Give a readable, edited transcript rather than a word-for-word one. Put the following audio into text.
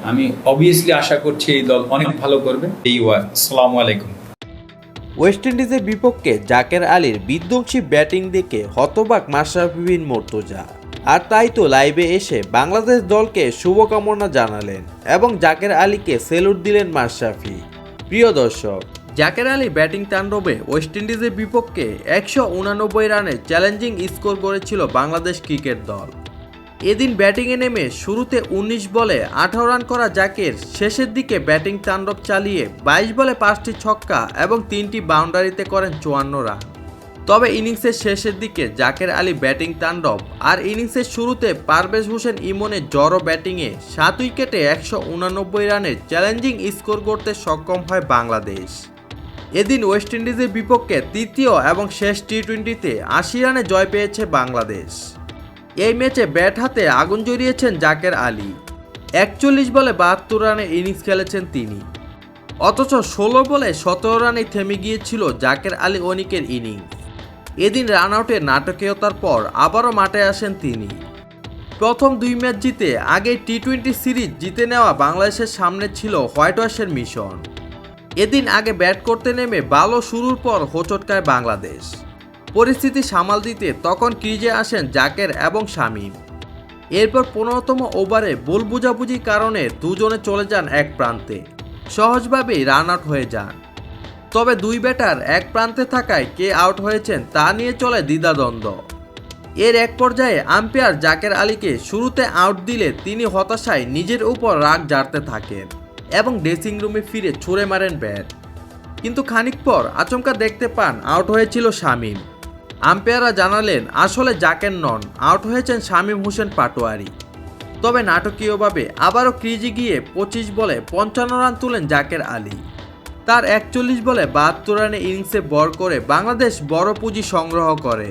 আমি অবভিয়াসলি আশা করছি এই দল অনেক ভালো করবে। আসসালামু আলাইকুম। ওয়েস্ট ইন্ডিজের বিপক্ষে জাকের আলীর বিধ্বংসী ব্যাটিং দেখে হতবাক মাশরাফি বিন মুর্তজা। আর তাই তো লাইভে এসে বাংলাদেশ দলকে শুভকামনা জানালেন এবং জাকের আলীকে সেলুট দিলেন মাশরাফি। প্রিয় দর্শক, জাকের আলী ব্যাটিং তাণ্ডবে ওয়েস্ট ইন্ডিজের বিপক্ষে 189 রানের চ্যালেঞ্জিং স্কোর করেছিল বাংলাদেশ ক্রিকেট দল। এদিন ব্যাটিংয়ে নেমে শুরুতে 19 বলে 18 রান করা জাকের শেষের দিকে ব্যাটিং তাণ্ডব চালিয়ে 22 বলে 5টি ছক্কা এবং 3টি বাউন্ডারিতে করেন 54 রান। তবে ইনিংসের শেষের দিকে জাকের আলী ব্যাটিং তাণ্ডব আর ইনিংসের শুরুতে পারভেজ হোসেন ইমনের জড়ো ব্যাটিংয়ে 7 উইকেটে 189 রানের চ্যালেঞ্জিং স্কোর করতে সক্ষম হয় বাংলাদেশ। এদিন ওয়েস্ট ইন্ডিজের বিপক্ষে তৃতীয় এবং শেষ টি-20তে 80 রানে জয় পেয়েছে বাংলাদেশ। এই ম্যাচে ব্যাট হাতে আগুন জ্বালিয়েছেন জাকের আলী। 41 বলে 72 রানের ইনিংস খেলেছেন তিনি। অথচ 16 বলে 17 রানেই থেমে গিয়েছিল জাকের আলী অনিকের ইনিংস। এদিন রান আউটের নাটকীয়তার পর আবারও মাঠে আসেন তিনি। প্রথম 2 ম্যাচ জিতে আগেই টি-20 সিরিজ জিতে নেওয়া বাংলাদেশের সামনে ছিল হোয়াইট ওয়াশের মিশন। এদিন আগে ব্যাট করতে নেমে ভালো শুরুর পর হোঁচটকায় বাংলাদেশ। পরিস্থিতি সামাল দিতে তখন ক্রিজে আসেন জাকের এবং শামীম। এরপর 15তম ওভারে ভুল বুঝাবুঝির কারণে দুজনে চলে যান এক প্রান্তে, সহজভাবেই রান আউট হয়ে যান। তবে 2 ব্যাটার এক প্রান্তে থাকায় কে আউট হয়েছেন তা নিয়ে চলে দ্বিধাদ্বন্দ্ব। এর এক পর্যায়ে আম্পায়ার জাকের আলীকে শুরুতে আউট দিলে তিনি হতাশায় নিজের উপর রাগ ঝাড়তে থাকেন এবং ড্রেসিং রুমে ফিরে ছুঁড়ে মারেন ব্যাট। কিন্তু খানিক পর আচমকা দেখতে পান আউট হয়েছিল শামীম। আম্পায়াররা জানালেন আসলে জাকের নন, আউট হয়েছেন শামীম হোসেন পাটোয়ারি। তবে নাটকীয়ভাবে আবারও ক্রিজে গিয়ে 25 বলে 55 রান তুলেন জাকের আলী। তার 41 বলে 72 রানের ইনিংসে বর করে বাংলাদেশ বড় পুঁজি সংগ্রহ করে।